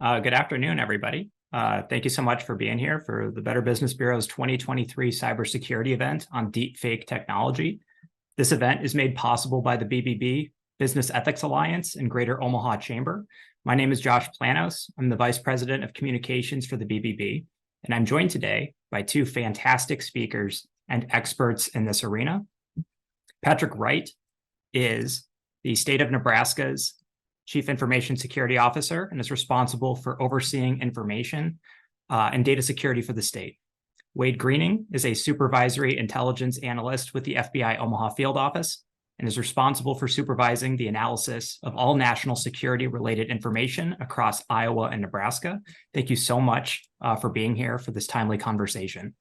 Good afternoon, everybody. Thank you so much for being here for the Better Business Bureau's 2023 Cybersecurity event on Deepfake technology. This event is made possible by the BBB, Business Ethics Alliance, and Greater Omaha Chamber. My name is Josh Planos. I'm the Vice President of Communications for the BBB, and I'm joined today by two fantastic speakers and experts in this arena. Patrick Wright is the State of Nebraska's Chief Information Security Officer and is responsible for overseeing information and data security for the state. Wade Greening is a supervisory intelligence analyst with the FBI Omaha field office and is responsible for supervising the analysis of all national security-related information across Iowa and Nebraska. Thank you so much for being here for this timely conversation.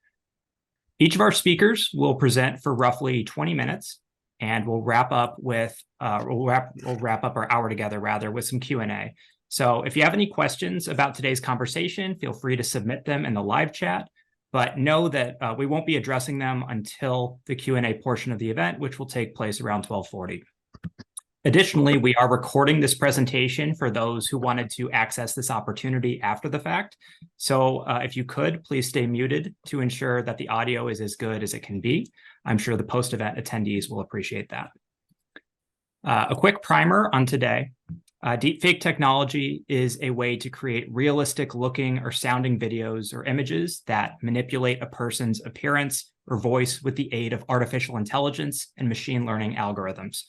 Each of our speakers will present for roughly 20 minutes, and we'll wrap up with we'll wrap up our hour together with some Q&A. So if you have any questions about today's conversation, feel free to submit them in the live chat, but know that we won't be addressing them until the Q&A portion of the event, which will take place around 12:40. Additionally, we are recording this presentation for those who wanted to access this opportunity after the fact. So if you could, please stay muted to ensure that the audio is as good as it can be. I'm sure the post-event attendees will appreciate that. A quick primer on today. Deepfake technology is a way to create realistic looking or sounding videos or images that manipulate a person's appearance or voice with the aid of artificial intelligence and machine learning algorithms.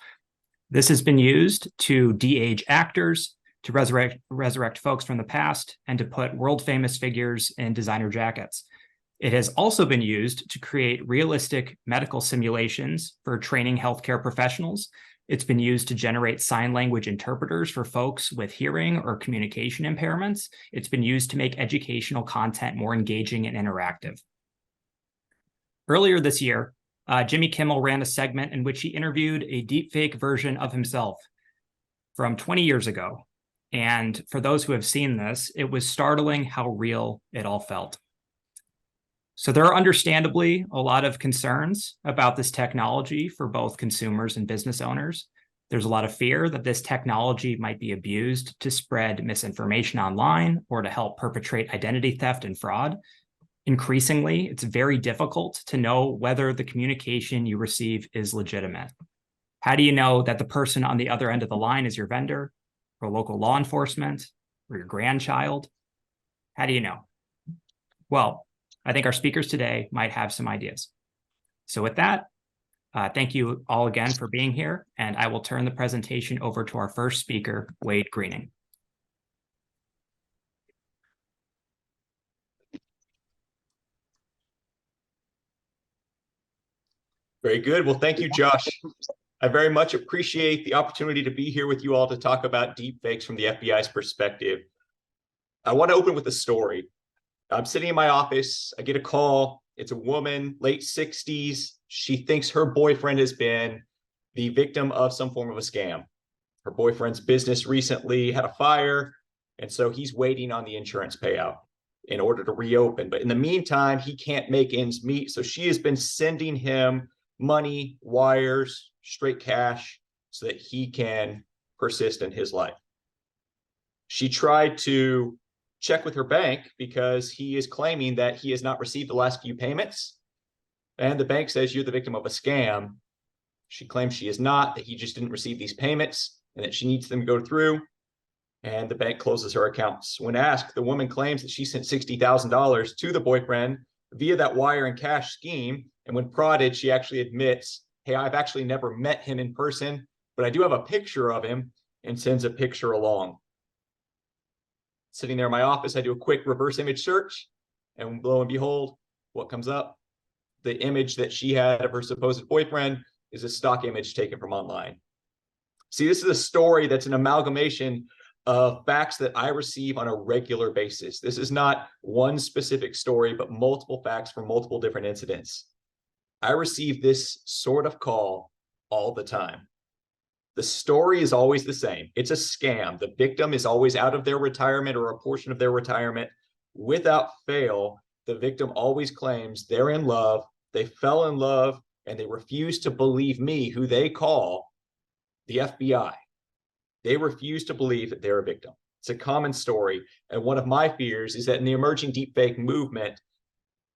This has been used to de-age actors, to resurrect folks from the past, and to put world-famous figures in designer jackets. It has also been used to create realistic medical simulations for training healthcare professionals. It's been used to generate sign language interpreters for folks with hearing or communication impairments. It's been used to make educational content more engaging and interactive. Earlier this year, Jimmy Kimmel ran a segment in which he interviewed a deepfake version of himself from 20 years ago. And for those who have seen this, it was startling how real it all felt. So there are understandably a lot of concerns about this technology for both consumers and business owners. There's a lot of fear that this technology might be abused to spread misinformation online or to help perpetrate identity theft and fraud. Increasingly, it's very difficult to know whether the communication you receive is legitimate. How do you know that the person on the other end of the line is your vendor, or local law enforcement, or your grandchild? How do you know? Well, I think our speakers today might have some ideas. So with that, thank you all again for being here, and I will turn the presentation over to our first speaker, Wade Greening. Very good. Well, thank you, Josh. I very much appreciate the opportunity to be here with you all to talk about deepfakes from the FBI's perspective. I want to open with a story. I'm sitting in my office. I get a call. It's a woman, late 60s. She thinks her boyfriend has been the victim of some form of a scam. Her boyfriend's business recently had a fire, and so he's waiting on the insurance payout in order to reopen. But in the meantime, he can't make ends meet. So she has been sending him money, wires, straight cash, so that he can persist in his life. She tried to check with her bank because he is claiming that he has not received the last few payments. And the bank says, you're the victim of a scam. She claims she is not, that he just didn't receive these payments and that she needs them to go through. And the bank closes her accounts. When asked, the woman claims that she sent $60,000 to the boyfriend via that wire and cash scheme. And when prodded, she actually admits, hey, I've actually never met him in person, but I do have a picture of him, and sends a picture along. Sitting there in my office, I do a quick reverse image search, and lo and behold, what comes up? The image that she had of her supposed boyfriend is a stock image taken from online. See, this is a story that's an amalgamation of facts that I receive on a regular basis. This is not one specific story, but multiple facts from multiple different incidents. I receive this sort of call all the time. The story is always the same. It's a scam. The victim is always out of their retirement or a portion of their retirement. Without fail, the victim always claims they're in love, they fell in love, and they refuse to believe me, who they call the FBI. They refuse to believe that they're a victim. It's a common story. And one of my fears is that in the emerging deepfake movement,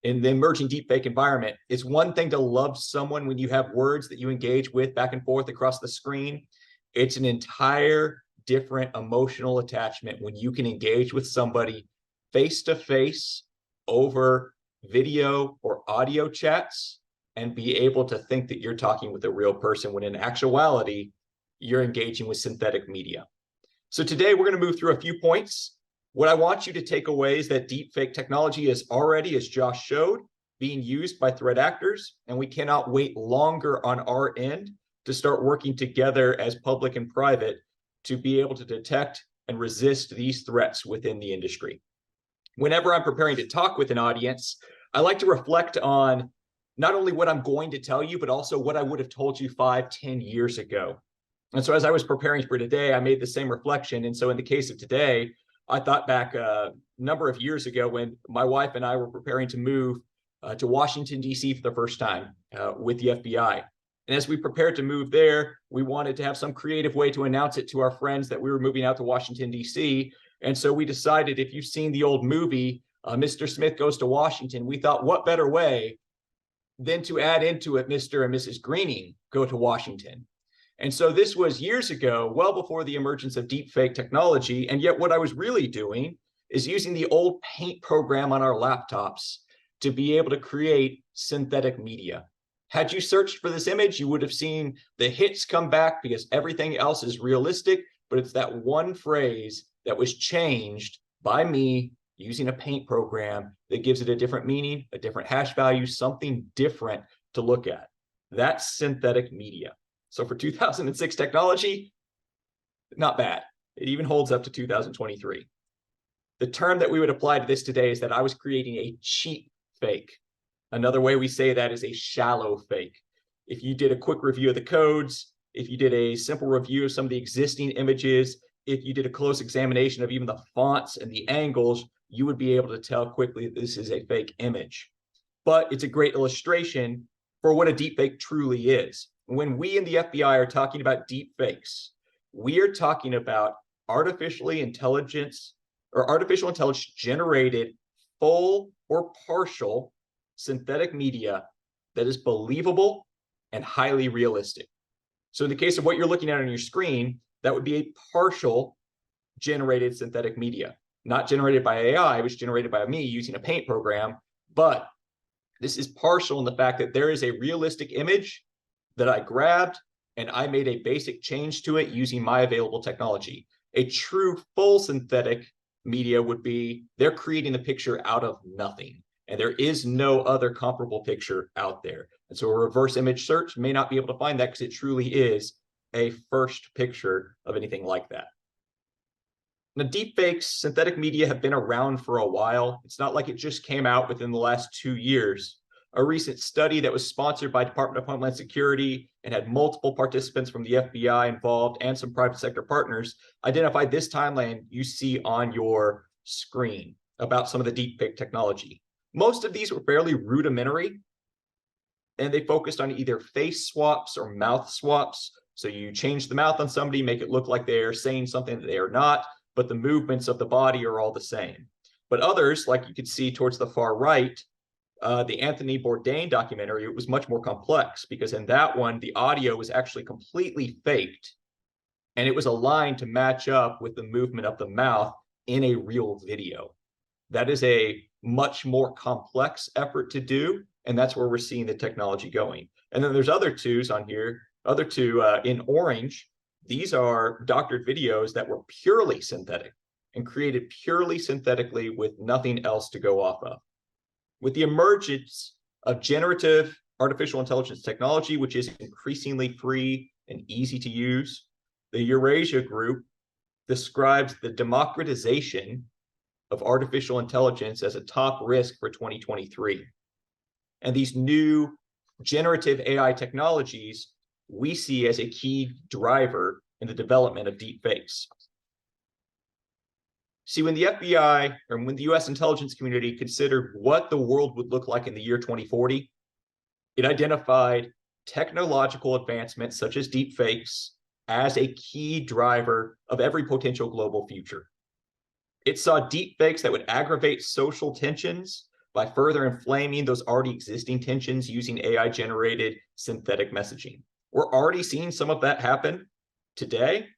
in the emerging deepfake environment, it's one thing to love someone when you have words that you engage with back and forth across the screen. It's an entire different emotional attachment when you can engage with somebody face to face over video or audio chats and be able to think that you're talking with a real person when in actuality, you're engaging with synthetic media. So today we're going to move through a few points. What I want you to take away is that deepfake technology is already, as Josh showed, being used by threat actors, and we cannot wait longer on our end to start working together as public and private to be able to detect and resist these threats within the industry. Whenever I'm preparing to talk with an audience, I like to reflect on not only what I'm going to tell you, but also what I would have told you 5, 10 years ago. And so as I was preparing for today, I made the same reflection. And so in the case of today, I thought back a number of years ago when my wife and I were preparing to move to Washington, D.C. for the first time with the FBI. And as we prepared to move there, we wanted to have some creative way to announce it to our friends that we were moving out to Washington, D.C. And so we decided, if you've seen the old movie, Mr. Smith Goes to Washington, we thought, what better way than to add into it Mr. and Mrs. Greening Go to Washington. And so this was years ago, well before the emergence of deepfake technology. And yet what I was really doing is using the old paint program on our laptops to be able to create synthetic media. Had you searched for this image, you would have seen the hits come back because everything else is realistic, but it's that one phrase that was changed by me using a paint program that gives it a different meaning, a different hash value, something different to look at. That's synthetic media. So for 2006 technology, not bad. It even holds up to 2023. The term that we would apply to this today is that I was creating a cheap fake. Another way we say that is a shallow fake. If you did a quick review of the codes, if you did a simple review of some of the existing images, if you did a close examination of even the fonts and the angles, you would be able to tell quickly that this is a fake image. But it's a great illustration for what a deepfake truly is. When we in the FBI are talking about deepfakes, we are talking about artificial intelligence generated full or partial synthetic media that is believable and highly realistic. So in the case of what you're looking at on your screen, that would be a partial generated synthetic media, not generated by AI, it was generated by me using a paint program. But this is partial in the fact that there is a realistic image that I grabbed and I made a basic change to it using my available technology. A true full synthetic media would be they're creating the picture out of nothing. And there is no other comparable picture out there. And so a reverse image search may not be able to find that because it truly is a first picture of anything like that. Now, deepfakes, synthetic media have been around for a while. It's not like it just came out within the last 2 years. A recent study that was sponsored by Department of Homeland Security and had multiple participants from the FBI involved and some private sector partners identified this timeline you see on your screen about some of the deepfake technology. Most of these were fairly rudimentary, and they focused on either face swaps or mouth swaps. So you change the mouth on somebody, make it look like they are saying something that they are not, but the movements of the body are all the same. But others, like you could see towards the far right, the Anthony Bourdain documentary, it was much more complex because in that one, the audio was actually completely faked, and it was aligned to match up with the movement of the mouth in a real video. That is a much more complex effort to do, and that's where we're seeing the technology going. And then there's other twos on here, other two in orange. These are doctored videos that were purely synthetic and created purely synthetically with nothing else to go off of. With the emergence of generative artificial intelligence technology, which is increasingly free and easy to use, the Eurasia Group describes the democratization of artificial intelligence as a top risk for 2023. And these new generative AI technologies we see as a key driver in the development of deepfakes. See, when the FBI or when the US intelligence community considered what the world would look like in the year 2040, it identified technological advancements such as deepfakes as a key driver of every potential global future. It saw deepfakes that would aggravate social tensions by further inflaming those already existing tensions using AI-generated synthetic messaging. We're already seeing some of that happen today,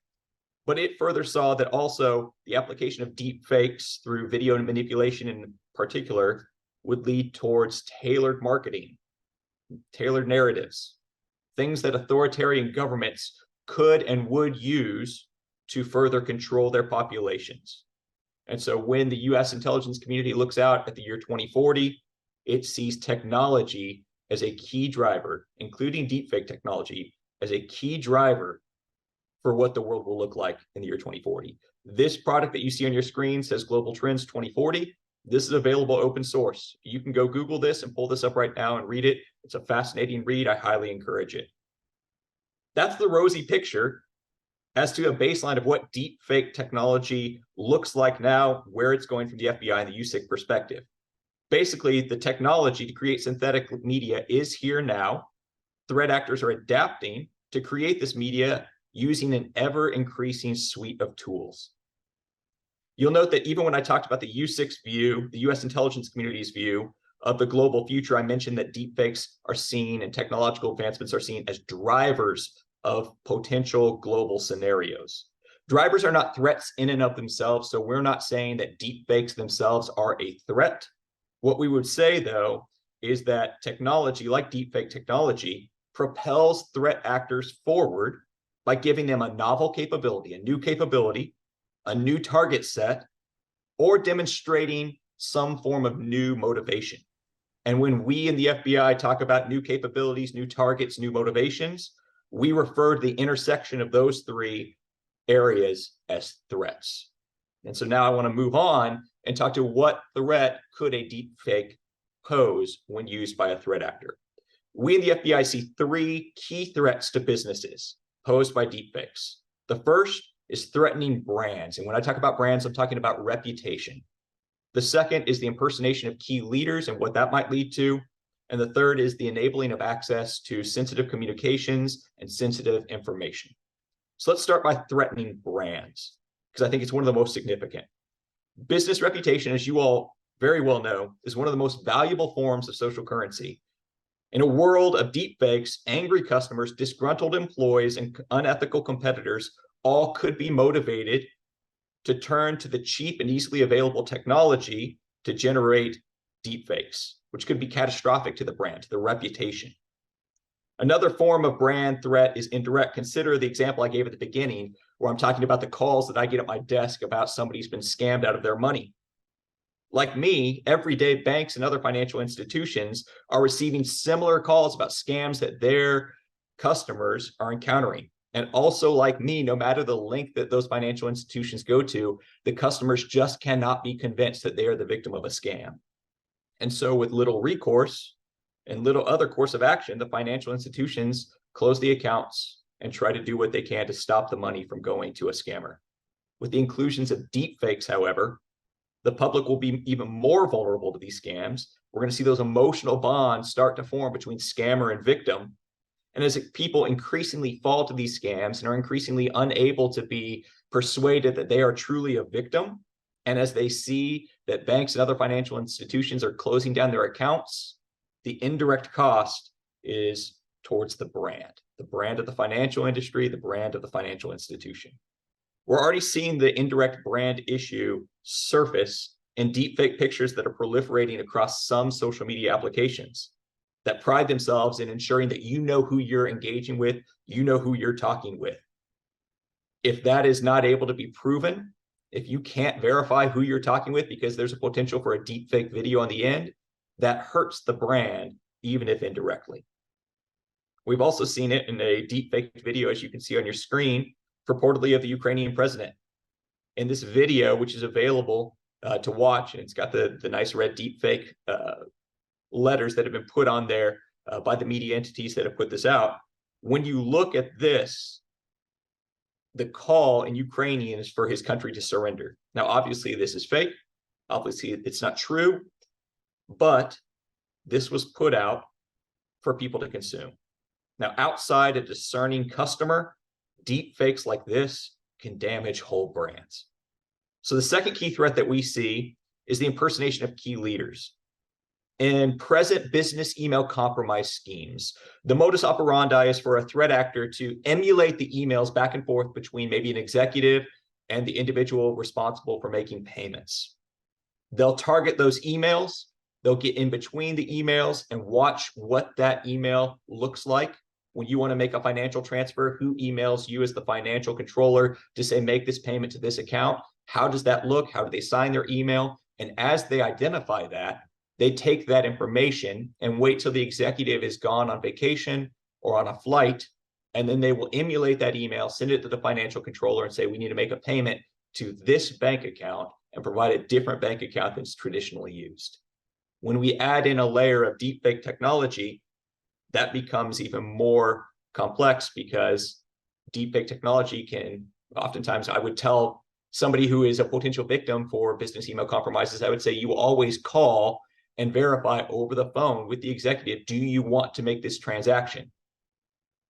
but it further saw that also the application of deepfakes through video manipulation in particular would lead towards tailored marketing, tailored narratives, things that authoritarian governments could and would use to further control their populations. And so when the US intelligence community looks out at the year 2040, it sees technology as a key driver, including deepfake technology, as a key driver for what the world will look like in the year 2040. This product that you see on your screen says Global Trends 2040. This is available open source. You can go Google this and pull this up right now and read it. It's a fascinating read. I highly encourage it. That's the rosy picture as to a baseline of what deepfake technology looks like now, where it's going from the FBI and the USIC perspective. Basically, the technology to create synthetic media is here now. Threat actors are adapting to create this media using an ever-increasing suite of tools. You'll note that even when I talked about the USIC's view, the US intelligence community's view of the global future, I mentioned that deepfakes are seen and technological advancements are seen as drivers of potential global scenarios. Drivers are not threats in and of themselves, so we're not saying that deepfakes themselves are a threat. What we would say, though, is that technology like deepfake technology propels threat actors forward by giving them a novel capability, a new target set, or demonstrating some form of new motivation. And when we in the FBI talk about new capabilities, new targets, new motivations, we refer to the intersection of those three areas as threats. And so now I want to move on and talk to what threat could a deepfake pose when used by a threat actor. We in the FBI see three key threats to businesses posed by deepfakes. The first is threatening brands. And when I talk about brands, I'm talking about reputation. The second is the impersonation of key leaders and what that might lead to. And the third is the enabling of access to sensitive communications and sensitive information. So let's start by threatening brands, because I think it's one of the most significant. Business reputation, as you all very well know, is one of the most valuable forms of social currency. In a world of deepfakes, angry customers, disgruntled employees, and unethical competitors all could be motivated to turn to the cheap and easily available technology to generate deepfakes, which could be catastrophic to the brand, to the reputation. Another form of brand threat is indirect. Consider the example I gave at the beginning, where I'm talking about the calls that I get at my desk about somebody's been scammed out of their money. Like me, everyday banks and other financial institutions are receiving similar calls about scams that their customers are encountering. And also, like me, no matter the length that those financial institutions go to, the customers just cannot be convinced that they are the victim of a scam. And so with little recourse and little other course of action, the financial institutions close the accounts and try to do what they can to stop the money from going to a scammer. With the inclusions of deepfakes, however, the public will be even more vulnerable to these scams. We're going to see those emotional bonds start to form between scammer and victim. And as people increasingly fall to these scams and are increasingly unable to be persuaded that they are truly a victim, and as they see that banks and other financial institutions are closing down their accounts, the indirect cost is towards the brand of the financial industry, the brand of the financial institution. We're already seeing the indirect brand issue surface in deepfake pictures that are proliferating across some social media applications that pride themselves in ensuring that you know who you're engaging with, you know who you're talking with. If that is not able to be proven, if you can't verify who you're talking with because there's a potential for a deepfake video on the end, that hurts the brand, even if indirectly. We've also seen it in a deepfake video, as you can see on your screen, purportedly of the Ukrainian president. In this video, which is available to watch, and it's got the nice red deepfake letters that have been put on there by the media entities that have put this out. When you look at this, the call in Ukrainian is for his country to surrender. Now, obviously, this is fake. Obviously, it's not true, but this was put out for people to consume. Now, outside a discerning customer, deep fakes like this can damage whole brands. So the second key threat that we see is the impersonation of key leaders. In present business email compromise schemes, the modus operandi is for a threat actor to emulate the emails back and forth between maybe an executive and the individual responsible for making payments. They'll target those emails, they'll get in between the emails and watch what that email looks like. When you want to make a financial transfer, who emails you as the financial controller to say, make this payment to this account? How does that look? How do they sign their email? And as they identify that, they take that information and wait till the executive is gone on vacation or on a flight, and then they will emulate that email, send it to the financial controller and say, we need to make a payment to this bank account, and provide a different bank account than is traditionally used. When we add in a layer of deepfake technology, that becomes even more complex, because deepfake technology can oftentimes, I would tell somebody who is a potential victim for business email compromises, I would say, you always call and verify over the phone with the executive, do you want to make this transaction?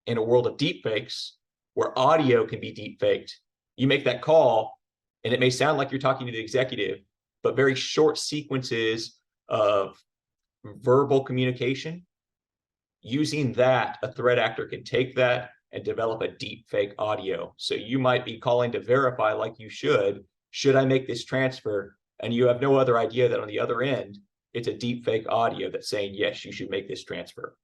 In a world of deepfakes, where audio can be deepfaked, you make that call and it may sound like you're talking to the executive, but very short sequences of verbal communication. Using that, a threat actor can take that and develop a deepfake audio. So you might be calling to verify, like you should I make this transfer? And you have no other idea that on the other end, it's a deepfake audio that's saying, yes, you should make this transfer.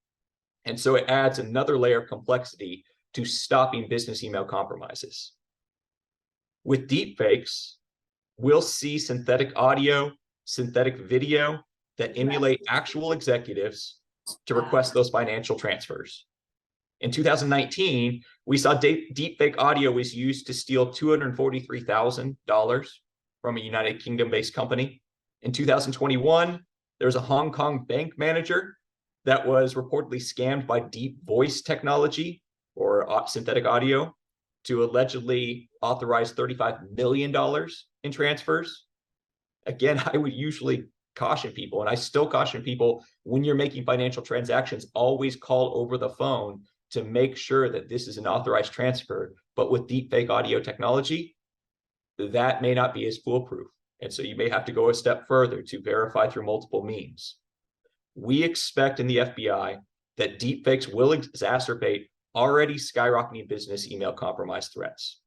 And so it adds another layer of complexity to stopping business email compromises. With deepfakes, we'll see synthetic audio, synthetic video that emulate actual executives to request those financial transfers. In 2019, we saw deepfake audio was used to steal $243,000 from a United Kingdom-based company. In 2021, there was a Hong Kong bank manager that was reportedly scammed by deep voice technology or synthetic audio to allegedly authorize $35 million in transfers. Again, I would usually caution people, and I still caution people, when you're making financial transactions, always call over the phone to make sure that this is an authorized transfer. But with deepfake audio technology, that may not be as foolproof. And so you may have to go a step further to verify through multiple means. We expect in the FBI that deepfakes will exacerbate already skyrocketing business email compromise threats.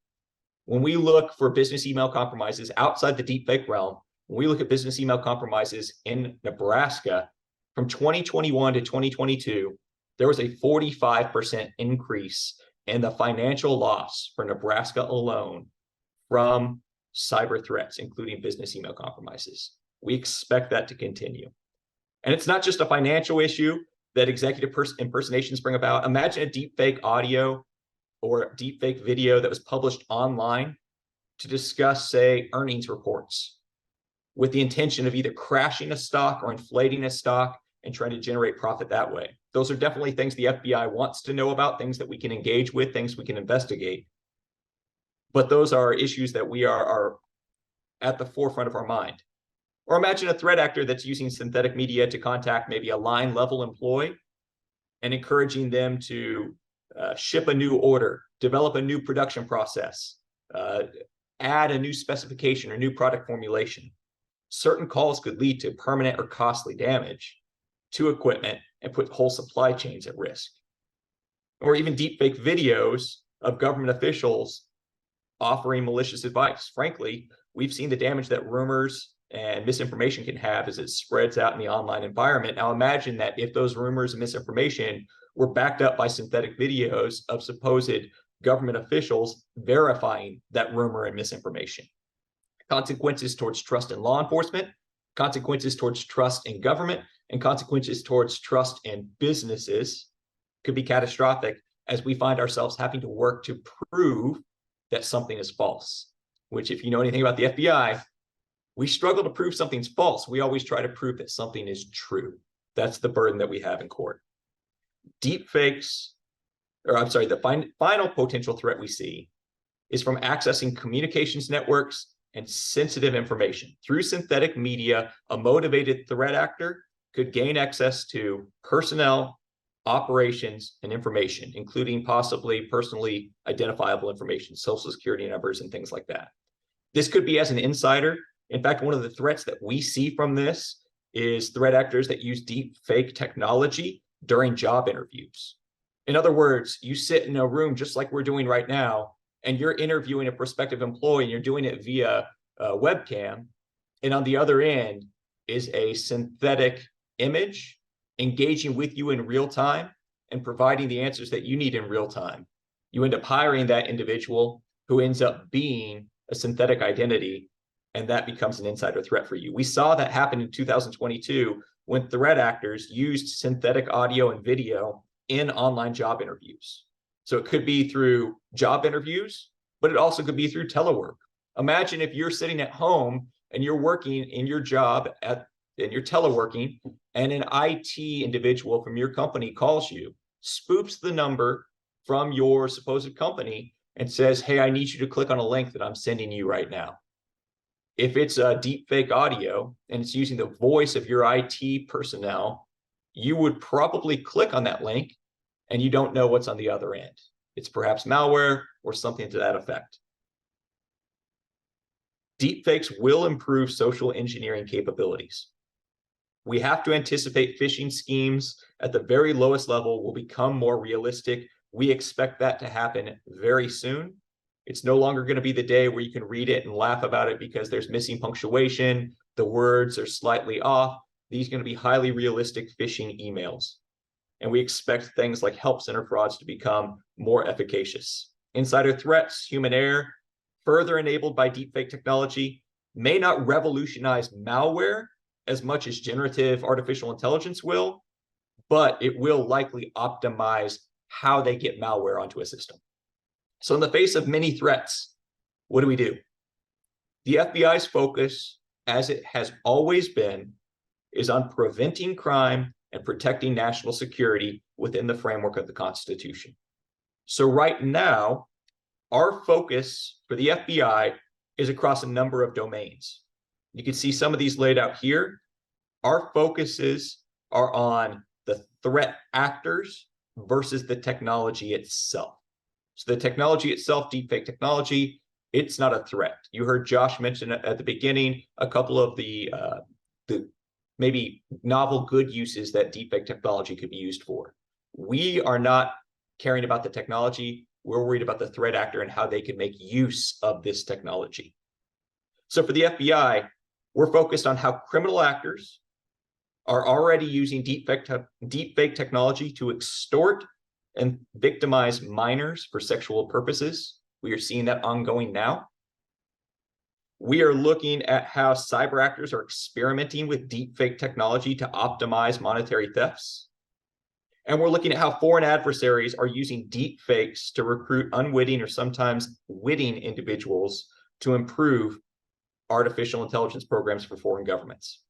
When we look for business email compromises outside the deepfake realm, when we look at business email compromises in Nebraska, from 2021 to 2022, there was a 45% increase in the financial loss for Nebraska alone from cyber threats, including business email compromises. We expect that to continue. And it's not just a financial issue that executive impersonations bring about. Imagine a deepfake audio or deepfake video that was published online to discuss, say, earnings reports with the intention of either crashing a stock or inflating a stock and trying to generate profit that way. Those are definitely things the FBI wants to know about, things that we can engage with, things we can investigate. But those are issues that we are at the forefront of our mind. Or imagine a threat actor that's using synthetic media to contact maybe a line level employee and encouraging them to ship a new order, develop a new production process, add a new specification or new product formulation. Certain calls could lead to permanent or costly damage to equipment and put whole supply chains at risk. Or even deepfake videos of government officials offering malicious advice. Frankly, we've seen the damage that rumors and misinformation can have as it spreads out in the online environment. Now imagine that if those rumors and misinformation were backed up by synthetic videos of supposed government officials verifying that rumor and misinformation. Consequences towards trust in law enforcement, consequences towards trust in government, and consequences towards trust in businesses could be catastrophic, as we find ourselves having to work to prove that something is false, which, if you know anything about the FBI, we struggle to prove something's false. We always try to prove that something is true. That's the burden that we have in court. Deepfakes, the final potential threat we see is from accessing communications networks and sensitive information. Through synthetic media, a motivated threat actor could gain access to personnel, operations, and information, including possibly personally identifiable information, social security numbers, and things like that. This could be as an insider. In fact, one of the threats that we see from this is threat actors that use deep fake technology during job interviews. In other words, you sit in a room just like we're doing right now, and you're interviewing a prospective employee, and you're doing it via webcam. And on the other end is a synthetic image engaging with you in real time and providing the answers that you need in real time. You end up hiring that individual who ends up being a synthetic identity, and that becomes an insider threat for you. We saw that happen in 2022 when threat actors used synthetic audio and video in online job interviews. So it could be through job interviews, but it also could be through telework. Imagine if you're sitting at home and you're working in your job and you're teleworking, and an IT individual from your company calls you, spoofs the number from your supposed company, and says, hey, I need you to click on a link that I'm sending you right now. If it's a deep fake audio and it's using the voice of your IT personnel, you would probably click on that link and you don't know what's on the other end. It's perhaps malware or something to that effect. Deepfakes will improve social engineering capabilities. We have to anticipate phishing schemes at the very lowest level will become more realistic. We expect that to happen very soon. It's no longer going to be the day where you can read it and laugh about it because there's missing punctuation, the words are slightly off. These are going to be highly realistic phishing emails. And we expect things like help center frauds to become more efficacious. Insider threats, human error, further enabled by deepfake technology, may not revolutionize malware as much as generative artificial intelligence will, but it will likely optimize how they get malware onto a system. So in the face of many threats, what do? The FBI's focus, as it has always been, is on preventing crime and protecting national security within the framework of the Constitution. So right now, our focus for the FBI is across a number of domains. You can see some of these laid out here. Our focuses are on the threat actors versus the technology itself. So the technology itself, deepfake technology, it's not a threat. You heard Josh mention at the beginning a couple of the maybe novel good uses that deepfake technology could be used for. We are not caring about the technology. We're worried about the threat actor and how they can make use of this technology. So for the FBI, we're focused on how criminal actors are already using deepfake technology to extort and victimize minors for sexual purposes. We are seeing that ongoing now. We are looking at how cyber actors are experimenting with deepfake technology to optimize monetary thefts. And we're looking at how foreign adversaries are using deepfakes to recruit unwitting or sometimes witting individuals to improve artificial intelligence programs for foreign governments.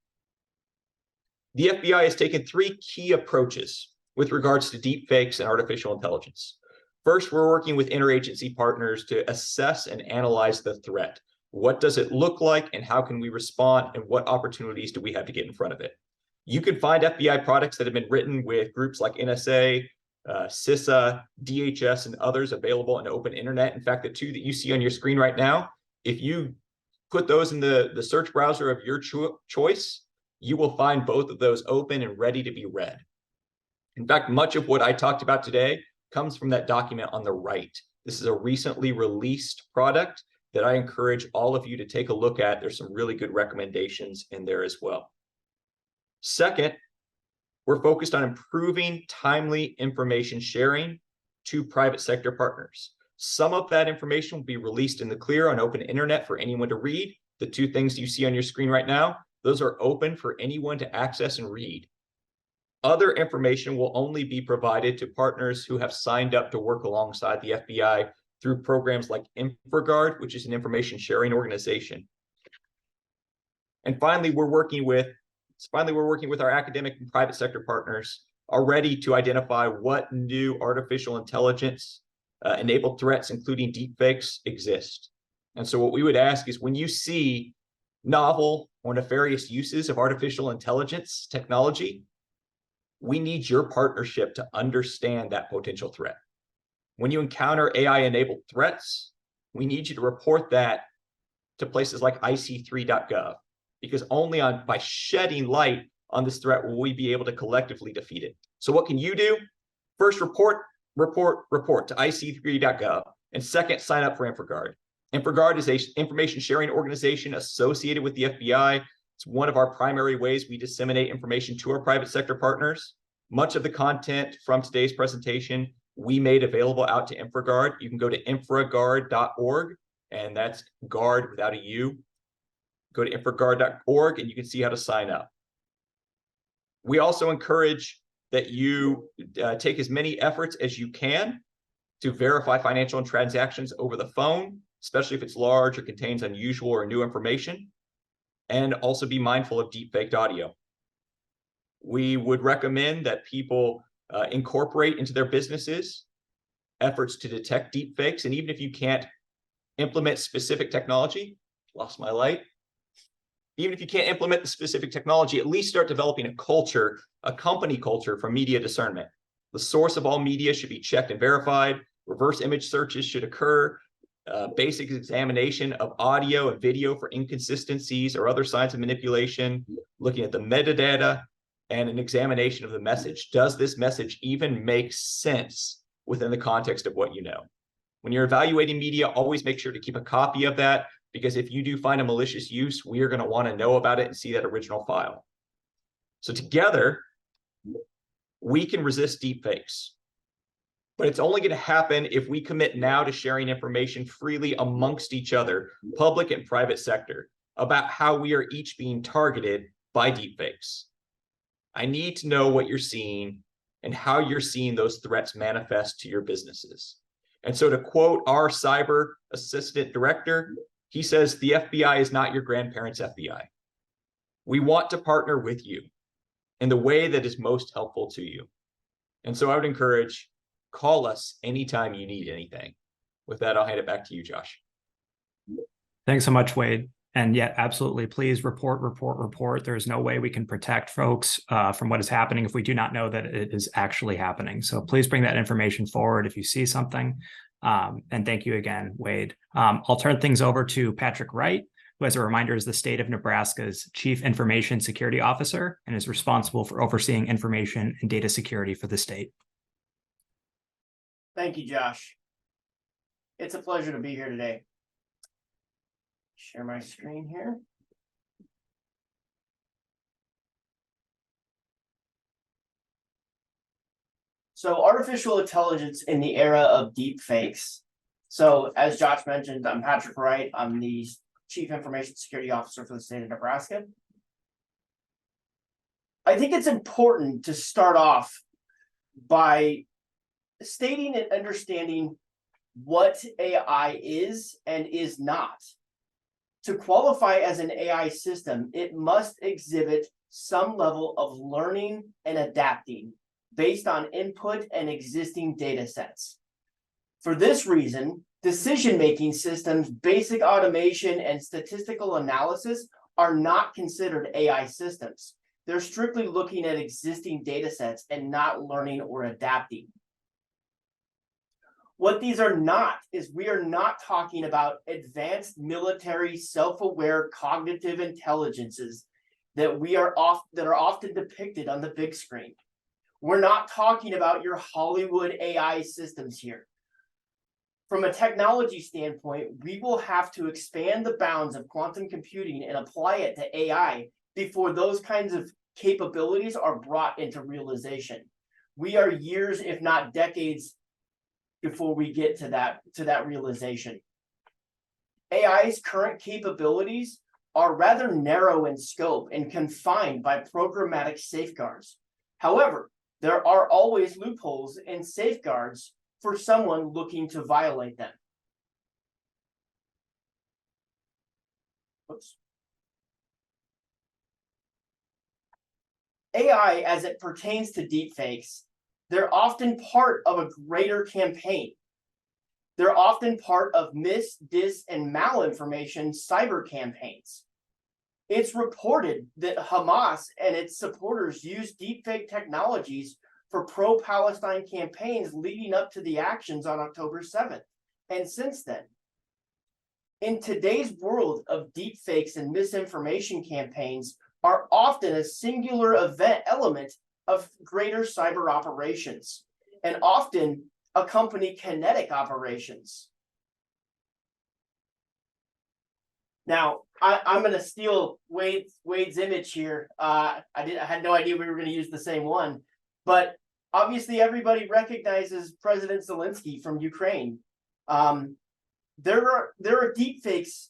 The FBI has taken three key approaches with regards to deepfakes and artificial intelligence. First, we're working with interagency partners to assess and analyze the threat. What does it look like and how can we respond, and what opportunities do we have to get in front of it? You can find FBI products that have been written with groups like NSA, CISA, DHS, and others available on the open internet. In fact, the two that you see on your screen right now, if you put those in the search browser of your choice, you will find both of those open and ready to be read. In fact, much of what I talked about today comes from that document on the right. This is a recently released product that I encourage all of you to take a look at. There's some really good recommendations in there as well. Second, we're focused on improving timely information sharing to private sector partners. Some of that information will be released in the clear on open internet for anyone to read. The two things you see on your screen right now, those are open for anyone to access and read. Other information will only be provided to partners who have signed up to work alongside the FBI through programs like InfraGard, which is an information sharing organization. And finally, we're working with our academic and private sector partners already to identify what new artificial intelligence enabled threats, including deepfakes, exist. And so what we would ask is, when you see novel or nefarious uses of artificial intelligence technology, we need your partnership to understand that potential threat. When you encounter AI-enabled threats, we need you to report that to places like ic3.gov, because only by shedding light on this threat will we be able to collectively defeat it. So what can you do? First, report to ic3.gov. And second, sign up for InfraGard. InfraGard is an information sharing organization associated with the FBI. It's one of our primary ways we disseminate information to our private sector partners. Much of the content from today's presentation we made available out to InfraGard. You can go to infragard.org, and that's guard without a U. Go to infragard.org and you can see how to sign up. We also encourage that you take as many efforts as you can to verify financial transactions over the phone, especially if it's large or contains unusual or new information, and also be mindful of deepfaked audio. We would recommend that people incorporate into their businesses efforts to detect deepfakes, and even if you can't implement specific technology, lost my light. Even if you can't implement the specific technology, at least start developing a culture, a company culture for media discernment. The source of all media should be checked and verified. Reverse image searches should occur. Basic examination of audio and video for inconsistencies or other signs of manipulation, looking at the metadata, and an examination of the message. Does this message even make sense within the context of what you know? When you're evaluating media, always make sure to keep a copy of that, because if you do find a malicious use, we are going to want to know about it and see that original file. So together, we can resist deepfakes. But it's only going to happen if we commit now to sharing information freely amongst each other, public and private sector, about how we are each being targeted by deepfakes. I need to know what you're seeing and how you're seeing those threats manifest to your businesses. And so to quote our cyber assistant director, he says, the FBI is not your grandparents' FBI. We want to partner with you in the way that is most helpful to you. And so I would encourage, call us anytime you need anything. With that, I'll hand it back to you, Josh. Thanks so much, Wade. And yet, absolutely, please report. There's no way we can protect folks from what is happening if we do not know that it is actually happening. So please bring that information forward if you see something. And thank you again, Wade. I'll turn things over to Patrick Wright, who, as a reminder, is the State of Nebraska's Chief Information Security Officer and is responsible for overseeing information and data security for the state. Thank you, Josh. It's a pleasure to be here today. Share my screen here. So artificial intelligence in the era of deep fakes. So as Josh mentioned, I'm Patrick Wright. I'm the Chief Information Security Officer for the state of Nebraska. I think it's important to start off by stating and understanding what AI is and is not. To qualify as an AI system, it must exhibit some level of learning and adapting based on input and existing data sets. For this reason, decision-making systems, basic automation, and statistical analysis are not considered AI systems. They're strictly looking at existing data sets and not learning or adapting. What these are not is we are not talking about advanced military self-aware cognitive intelligences that are often depicted on the big screen. We're not talking about your Hollywood AI systems here. From a technology standpoint, we will have to expand the bounds of quantum computing and apply it to AI before those kinds of capabilities are brought into realization. We are years, if not decades, before we get to that realization. AI's current capabilities are rather narrow in scope and confined by programmatic safeguards. However, there are always loopholes and safeguards for someone looking to violate them. Oops. AI, as it pertains to deepfakes, they're often part of a greater campaign. They're often part of mis, dis, and malinformation cyber campaigns. It's reported that Hamas and its supporters used deepfake technologies for pro-Palestine campaigns leading up to the actions on October 7th, and since then. In today's world of deepfakes and misinformation campaigns are often a singular element of greater cyber operations and often accompany kinetic operations. Now, I'm going to steal Wade's image here. I had no idea we were going to use the same one, but obviously everybody recognizes President Zelensky from Ukraine. There are deepfakes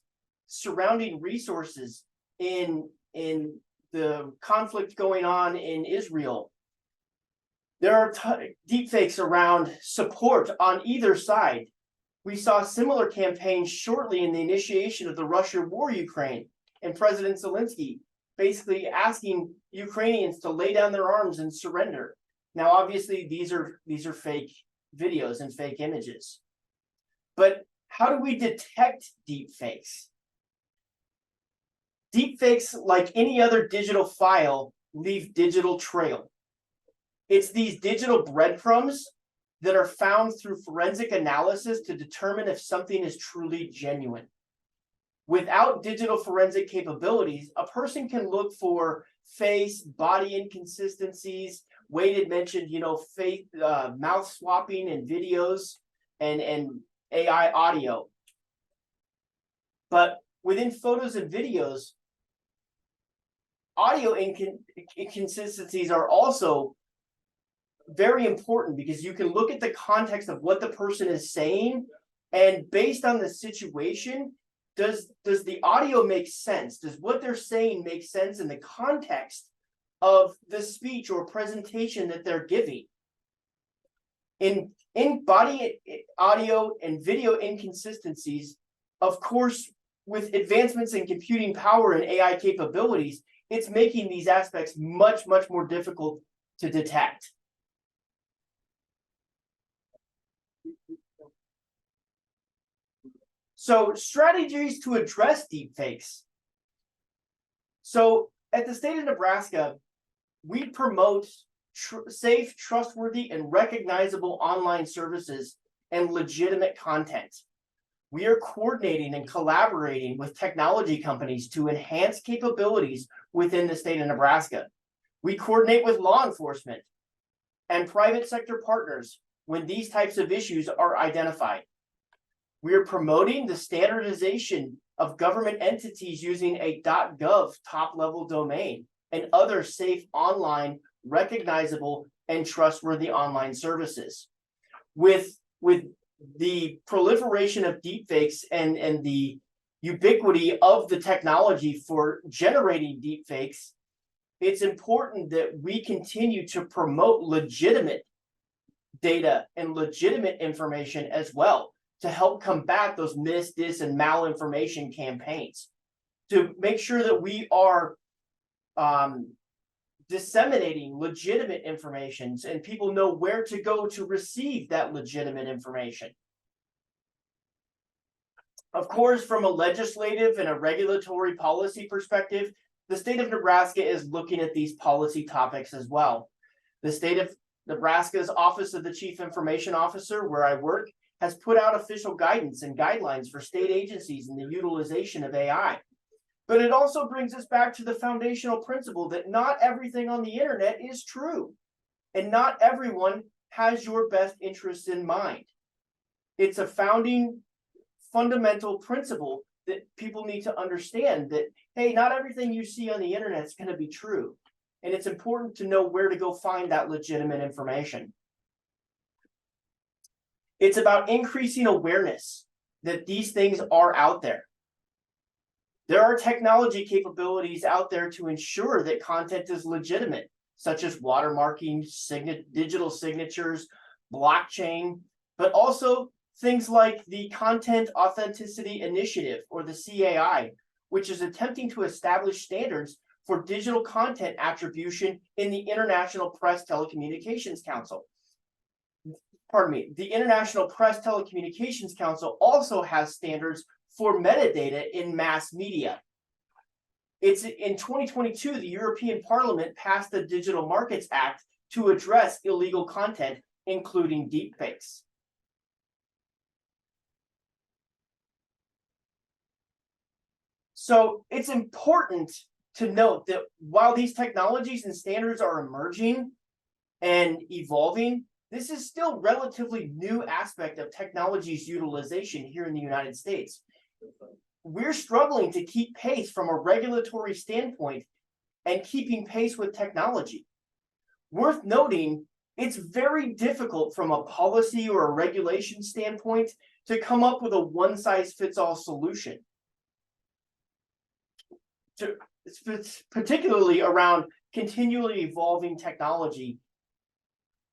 surrounding resources in the conflict going on in Israel. There are deepfakes around support on either side. We saw similar campaigns shortly in the initiation of the Russia war Ukraine, and President Zelensky basically asking Ukrainians to lay down their arms and surrender. Now, obviously, these are fake videos and fake images. But how do we detect deepfakes? Deepfakes, like any other digital file, leave digital trail. It's these digital breadcrumbs that are found through forensic analysis to determine if something is truly genuine. Without digital forensic capabilities, a person can look for face, body inconsistencies. Wade had mentioned, face, mouth swapping in videos and AI audio. But within photos and videos, audio inconsistencies are also very important because you can look at the context of what the person is saying, and based on the situation, does the audio make sense? Does what they're saying make sense in the context of the speech or presentation that they're giving? In body audio and video inconsistencies, of course, with advancements in computing power and AI capabilities, it's making these aspects much, much more difficult to detect. So, strategies to address deepfakes. So, at the state of Nebraska, we promote safe, trustworthy, and recognizable online services and legitimate content. We are coordinating and collaborating with technology companies to enhance capabilities within the state of Nebraska. We coordinate with law enforcement and private sector partners when these types of issues are identified. We are promoting the standardization of government entities using a .gov top-level domain and other safe online, recognizable, and trustworthy online services. With the proliferation of deepfakes and the ubiquity of the technology for generating deepfakes, it's important that we continue to promote legitimate data and legitimate information as well to help combat those mis, dis, and malinformation campaigns, to make sure that we are disseminating legitimate information and people know where to go to receive that legitimate information. Of course, from a legislative and a regulatory policy perspective, the state of Nebraska is looking at these policy topics as well. The state of Nebraska's Office of the Chief Information Officer, where I work, has put out official guidance and guidelines for state agencies in the utilization of AI. But it also brings us back to the foundational principle that not everything on the internet is true, and not everyone has your best interests in mind. It's a founding fundamental principle that people need to understand that, hey, not everything you see on the internet is going to be true. And it's important to know where to go find that legitimate information. It's about increasing awareness that these things are out there. There are technology capabilities out there to ensure that content is legitimate, such as watermarking, digital signatures, blockchain, but also things like the Content Authenticity Initiative, or the CAI, which is attempting to establish standards for digital content attribution in the International Press Telecommunications Council. Pardon me, the International Press Telecommunications Council also has standards for metadata in mass media. It's in 2022, the European Parliament passed the Digital Markets Act to address illegal content, including deepfakes. So it's important to note that while these technologies and standards are emerging and evolving, this is still relatively new aspect of technology's utilization here in the United States. We're struggling to keep pace from a regulatory standpoint and keeping pace with technology. Worth noting, it's very difficult from a policy or a regulation standpoint to come up with a one-size-fits-all solution. It's particularly around continually evolving technology.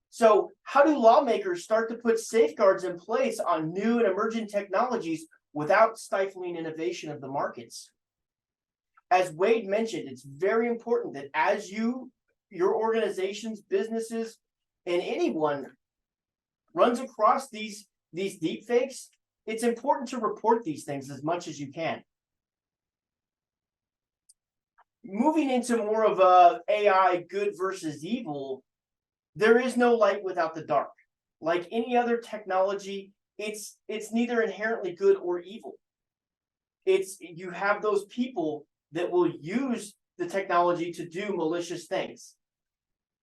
So how do lawmakers start to put safeguards in place on new and emerging technologies without stifling innovation of the markets? As Wade mentioned, it's very important that as your organizations, businesses, and anyone runs across these deepfakes, it's important to report these things as much as you can. Moving into more of a AI good versus evil, there is no light without the dark. Like any other technology, it's neither inherently good or evil. You have those people that will use the technology to do malicious things.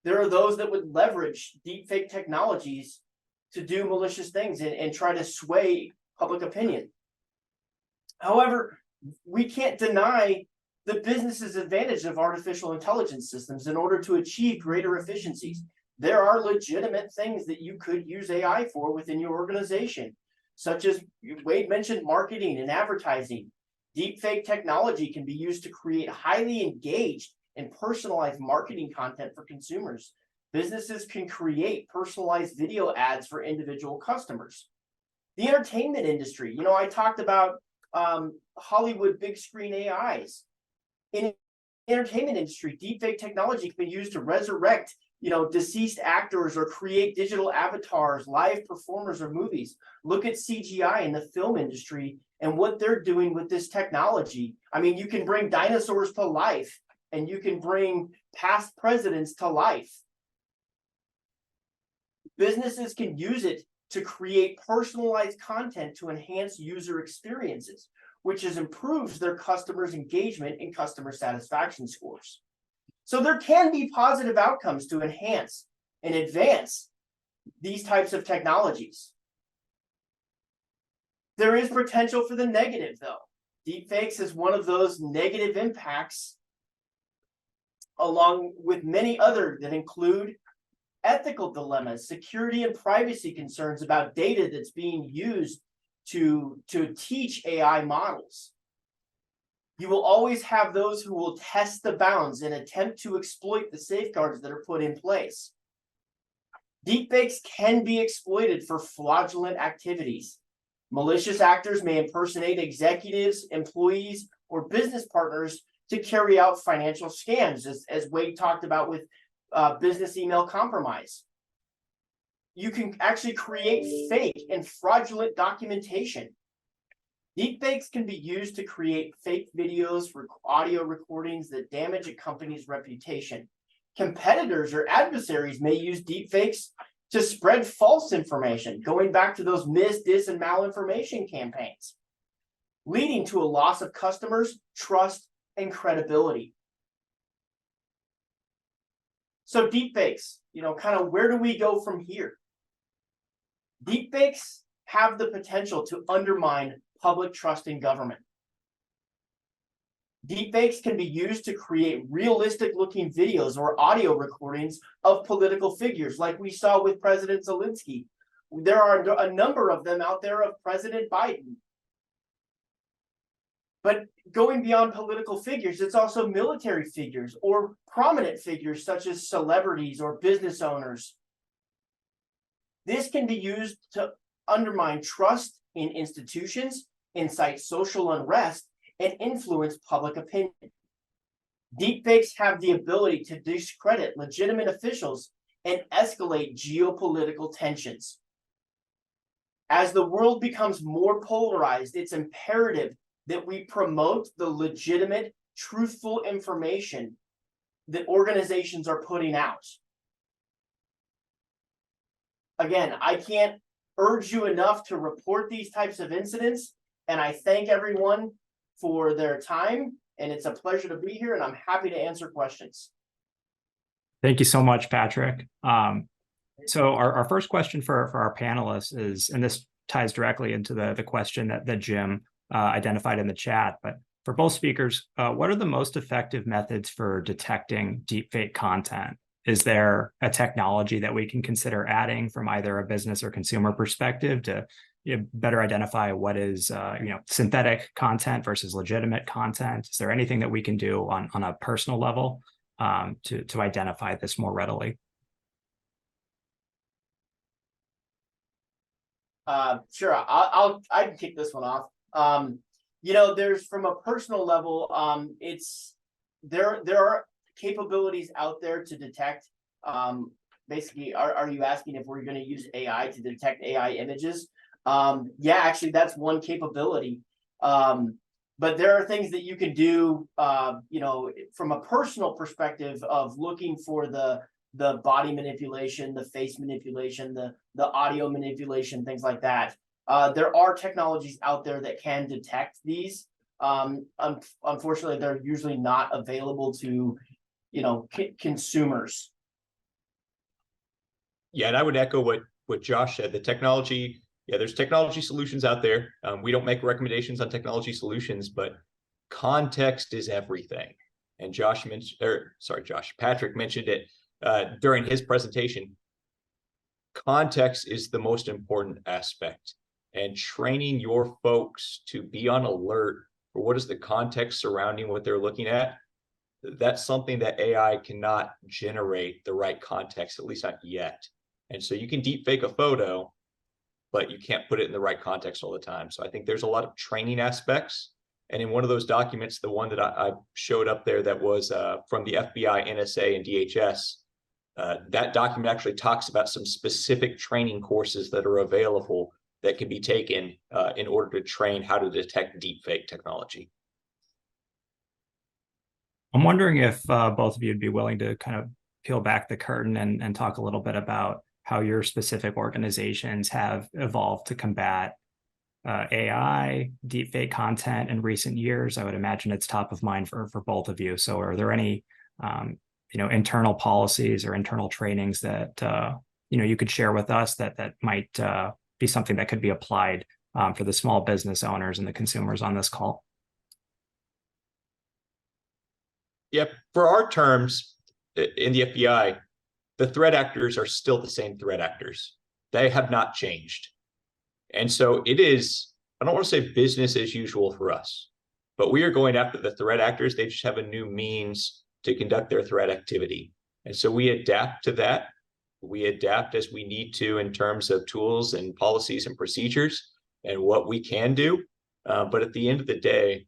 There are those that would leverage deepfake technologies to do malicious things and try to sway public opinion. However, we can't deny the business's advantage of artificial intelligence systems in order to achieve greater efficiencies. There are legitimate things that you could use AI for within your organization, such as Wade mentioned, marketing and advertising. Deepfake technology can be used to create highly engaged and personalized marketing content for consumers. Businesses can create personalized video ads for individual customers. The entertainment industry, I talked about Hollywood big screen AIs. In the entertainment industry, deepfake technology can be used to resurrect deceased actors or create digital avatars, live performers, or movies. Look at CGI in the film industry and what they're doing with this technology. I mean, you can bring dinosaurs to life and you can bring past presidents to life. Businesses can use it to create personalized content to enhance user experiences, which improves their customers' engagement and customer satisfaction scores. So there can be positive outcomes to enhance and advance these types of technologies. There is potential for the negative, though. Deepfakes is one of those negative impacts, along with many other that include ethical dilemmas, security and privacy concerns about data that's being used to teach AI models. You will always have those who will test the bounds and attempt to exploit the safeguards that are put in place. Deepfakes can be exploited for fraudulent activities. Malicious actors may impersonate executives, employees, or business partners to carry out financial scams, as Wade talked about with business email compromise. You can actually create fake and fraudulent documentation. Deepfakes can be used to create fake videos, audio recordings that damage a company's reputation. Competitors or adversaries may use deepfakes to spread false information, going back to those mis, dis, and malinformation campaigns, leading to a loss of customers, trust, and credibility. So deepfakes, kind of where do we go from here? Deepfakes have the potential to undermine public trust in government. Deepfakes can be used to create realistic-looking videos or audio recordings of political figures, like we saw with President Zelensky. There are a number of them out there of President Biden. But going beyond political figures, it's also military figures or prominent figures such as celebrities or business owners. This can be used to undermine trust in institutions, incite social unrest, and influence public opinion. Deepfakes have the ability to discredit legitimate officials and escalate geopolitical tensions. As the world becomes more polarized, it's imperative that we promote the legitimate, truthful information that organizations are putting out. Again, I can't urge you enough to report these types of incidents, and I thank everyone for their time, and it's a pleasure to be here, and I'm happy to answer questions. Thank you so much, Patrick. So our first question for our panelists is, and this ties directly into the question that Jim identified in the chat, but for both speakers, what are the most effective methods for detecting deepfake content? Is there a technology that we can consider adding from either a business or consumer perspective to better identify what is synthetic content versus legitimate content? Is there anything that we can do on a personal level to identify this more readily? Sure, I can kick this one off. There's, from a personal level, there are capabilities out there to detect. Basically, are you asking if we're going to use AI to detect AI images? Yeah, actually, that's one capability. But there are things that you can do, from a personal perspective of looking for the body manipulation, the face manipulation, the audio manipulation, things like that. There are technologies out there that can detect these. Unfortunately, they're usually not available to, consumers. Yeah, and I would echo what Josh said. The technology, there's technology solutions out there. We don't make recommendations on technology solutions, but context is everything. And Patrick mentioned it during his presentation. Context is the most important aspect, and training your folks to be on alert for what is the context surrounding what they're looking at. That's something that AI cannot generate the right context, at least not yet. And so you can deep fake a photo, but you can't put it in the right context all the time. So I think there's a lot of training aspects. And in one of those documents, the one that I showed up there that was from the FBI, NSA, and DHS, that document actually talks about some specific training courses that are available that can be taken in order to train how to detect deepfake technology. I'm wondering if both of you would be willing to kind of peel back the curtain and talk a little bit about how your specific organizations have evolved to combat AI, deepfake content in recent years. I would imagine it's top of mind for both of you. So are there any internal policies or internal trainings that you could share with us that might be something that could be applied for the small business owners and the consumers on this call? Yep. For our terms in the FBI, the threat actors are still the same threat actors. They have not changed. And so it is, I don't want to say business as usual for us, but we are going after the threat actors. They just have a new means to conduct their threat activity. And so we adapt to that. We adapt as we need to in terms of tools and policies and procedures and what we can do. But at the end of the day,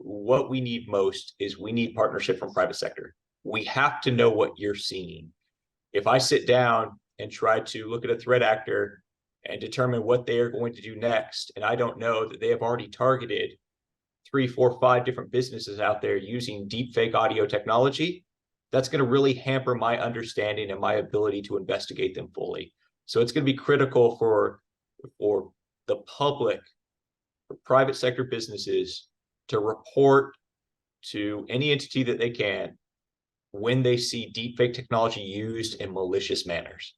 what we need most is we need partnership from private sector. We have to know what you're seeing. If I sit down and try to look at a threat actor and determine what they are going to do next, and I don't know that they have already targeted 3, 4, 5 different businesses out there using deepfake audio technology, that's going to really hamper my understanding and my ability to investigate them fully. So it's going to be critical for the public, for private sector businesses, to report to any entity that they can when they see deepfake technology used in malicious manners.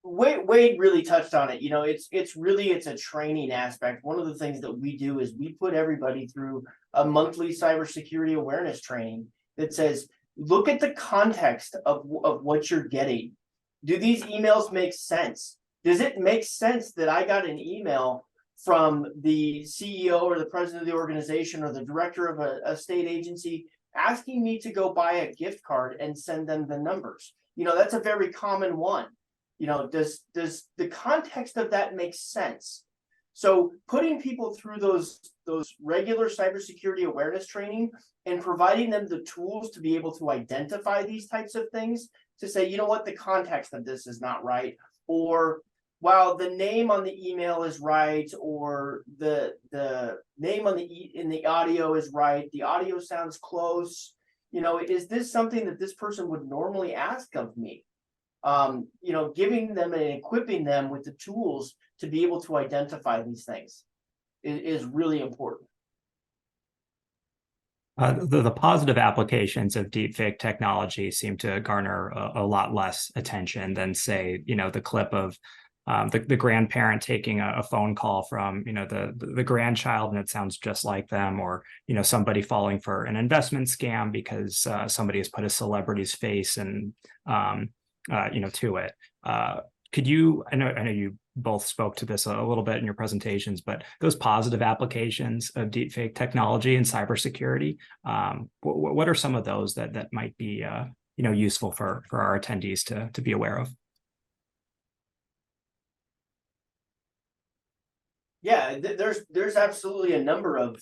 Wade really touched on it. It's a training aspect. One of the things that we do is we put everybody through a monthly cybersecurity awareness training that says, look at the context of what you're getting. Do these emails make sense? Does it make sense that I got an email from the CEO or the president of the organization or the director of a state agency asking me to go buy a gift card and send them the numbers? That's a very common one. Does the context of that make sense? So putting people through those regular cybersecurity awareness training and providing them the tools to be able to identify these types of things, to say, the context of this is not right, or while the name on the email is right, or the name in the audio is right, the audio sounds close. Is this something that this person would normally ask of me? Giving them and equipping them with the tools to be able to identify these things is really important. The positive applications of deepfake technology seem to garner a lot less attention than, say, the clip of the grandparent taking a phone call from, the grandchild, and it sounds just like them, or, somebody falling for an investment scam because somebody has put a celebrity's face and, to it. Could you, I know you both spoke to this a little bit in your presentations, but those positive applications of deepfake technology and cybersecurity, what are some of those that might be, useful for our attendees to be aware of? Yeah, there's absolutely a number of,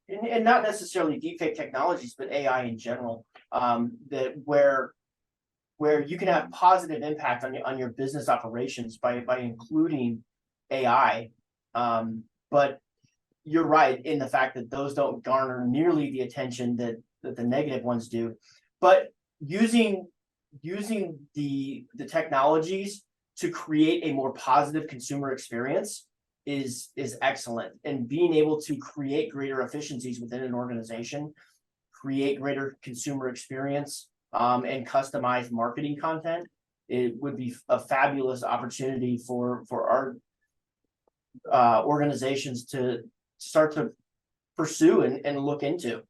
and not necessarily deepfake technologies, but AI in general, that where you can have positive impact on your business operations by including AI. But you're right in the fact that those don't garner nearly the attention that the negative ones do. But using the technologies to create a more positive consumer experience is excellent, and being able to create greater efficiencies within an organization, create greater consumer experience, and customized marketing content, it would be a fabulous opportunity for our organizations to start to pursue and look into.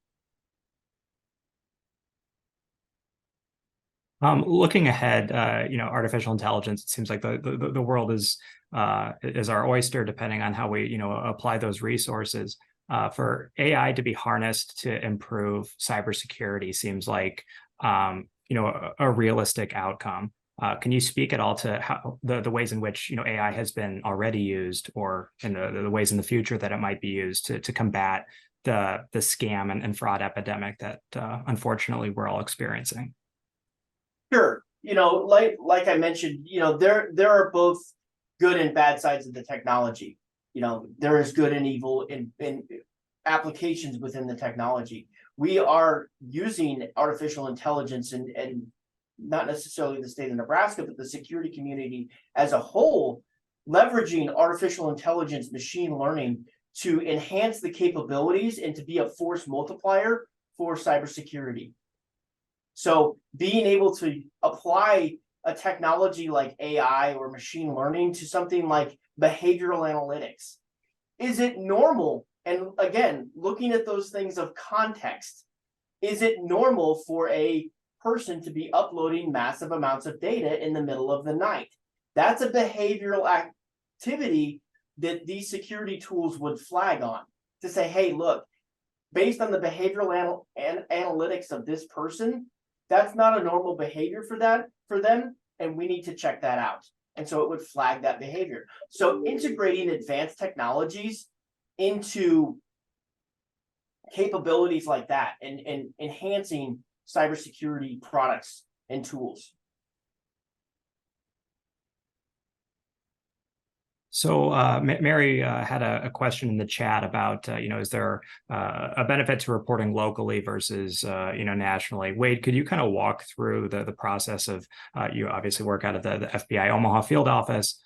Looking ahead, artificial intelligence, it seems like the world is our oyster, depending on how we, apply those resources. For AI to be harnessed to improve cybersecurity seems like, a realistic outcome. Can you speak at all to how the ways in which, AI has been already used, or in the ways in the future that it might be used to combat the scam and fraud epidemic that unfortunately we're all experiencing? Sure. Like I mentioned, there are both good and bad sides of the technology. There is good and evil in applications within the technology. We are using artificial intelligence and not necessarily the state of Nebraska, but the security community as a whole, leveraging artificial intelligence, machine learning to enhance the capabilities and to be a force multiplier for cybersecurity. So being able to apply a technology like AI or machine learning to something like behavioral analytics, is it normal? And again, looking at those things of context, is it normal for a person to be uploading massive amounts of data in the middle of the night? That's a behavioral activity that these security tools would flag on to say, hey, look, based on the behavioral analytics of this person, that's not a normal behavior for them, and we need to check that out. And so it would flag that behavior. So integrating advanced technologies into capabilities like that and enhancing cybersecurity products and tools. So Mary had a question in the chat about, is there a benefit to reporting locally versus, nationally? Wade, could you kind of walk through the process of, you obviously work out of the FBI Omaha field office,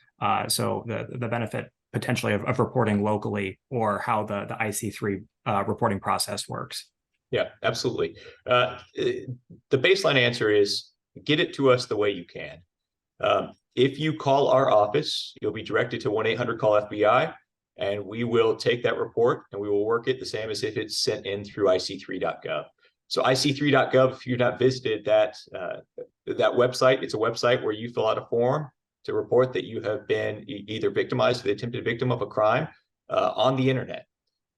so the benefit potentially of reporting locally, or how the IC3 reporting process works? Yeah, absolutely. The baseline answer is get it to us the way you can. If you call our office, you'll be directed to 1-800-CALL-FBI, and we will take that report and we will work it the same as if it's sent in through ic3.gov. So ic3.gov, if you've not visited that website, it's a website where you fill out a form to report that you have been either victimized or the attempted victim of a crime on the internet.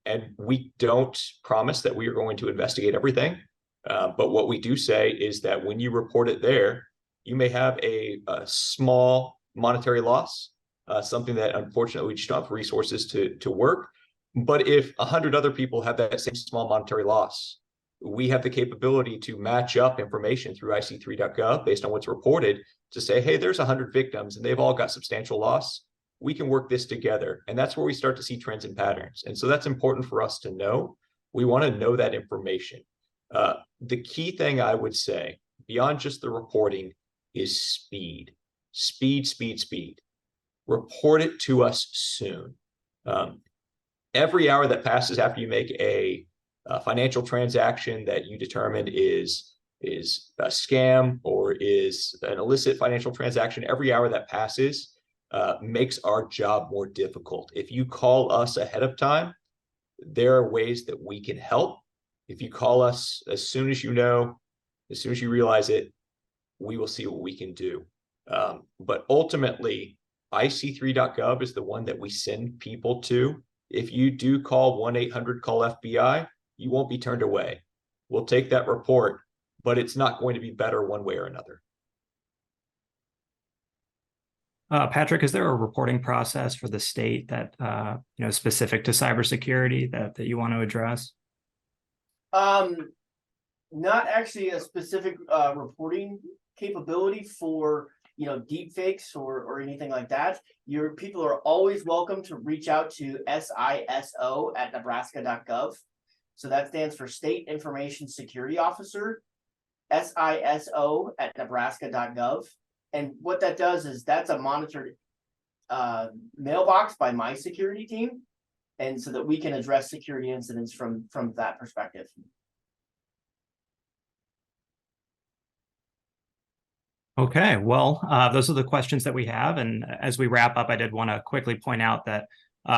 And we don't promise that we are going to investigate everything, but what we do say is that when you report it there, you may have a small monetary loss, something that unfortunately we just don't have resources to work. But if 100 other people have that same small monetary loss, we have the capability to match up information through ic3.gov based on what's reported to say, hey, there's 100 victims and they've all got substantial loss. We can work this together. And that's where we start to see trends and patterns. And so that's important for us to know. We want to know that information. The key thing I would say, beyond just the reporting, is speed. report it to us soon. Every hour that passes after you make a financial transaction that you determine is a scam or is an illicit financial transaction, every hour that passes makes our job more difficult. If you call us ahead of time, there are ways that we can help. If you call us as soon as you know, as soon as you realize it, we will see what we can do. But ultimately, ic3.gov is the one that we send people to. If you do call 1-800-CALL-FBI, you won't be turned away. We'll take that report, but it's not going to be better one way or another. Patrick, is there a reporting process for the state that specific to cybersecurity that you want to address? Not actually a specific reporting capability for deepfakes or anything like that. Your people are always welcome to reach out to siso@nebraska.gov. So that stands for State Information Security Officer, siso@nebraska.gov. And what that does is that's a monitored mailbox by my security team, and so that we can address security incidents from that perspective. Okay, well, those are the questions that we have. And as we wrap up, I did want to quickly point out that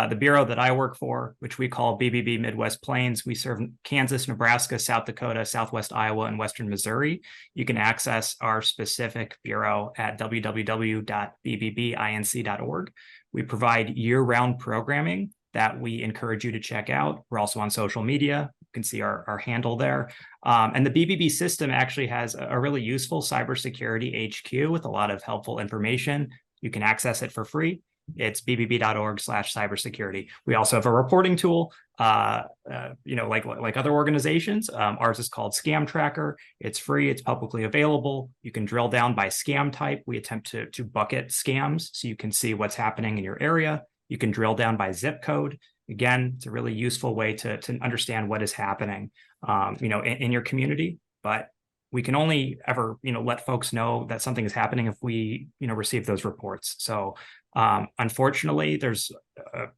the bureau that I work for, which we call BBB Midwest Plains, we serve Kansas, Nebraska, South Dakota, Southwest Iowa, and Western Missouri. You can access our specific bureau at www.bbbinc.org. We provide year-round programming that we encourage you to check out. We're also on social media. You can see our handle there. And the BBB system actually has a really useful cybersecurity HQ with a lot of helpful information. You can access it for free. It's bbb.org/cybersecurity. We also have a reporting tool, like other organizations. Ours is called Scam Tracker. It's free. It's publicly available. You can drill down by scam type. We attempt to bucket scams so you can see what's happening in your area. You can drill down by zip code. Again, it's a really useful way to understand what is happening, in your community. But we can only ever, let folks know that something is happening if we, receive those reports. So unfortunately, there's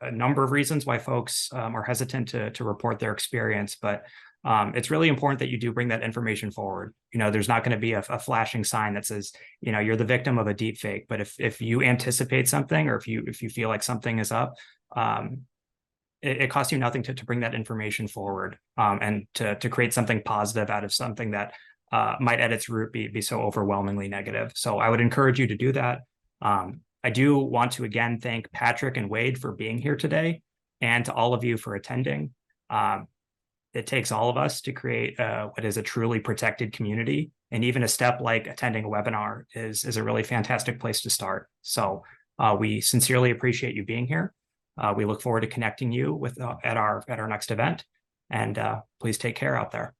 a number of reasons why folks are hesitant to report their experience, but it's really important that you do bring that information forward. There's not going to be a flashing sign that says, you're the victim of a deep fake. But if you anticipate something, or if you feel like something is up, it costs you nothing to bring that information forward and to create something positive out of something that might at its root be so overwhelmingly negative. So I would encourage you to do that. I do want to again thank Patrick and Wade for being here today, and to all of you for attending. It takes all of us to create what is a truly protected community, and even a step like attending a webinar is a really fantastic place to start. So we sincerely appreciate you being here. We look forward to connecting you at our next event, and please take care out there.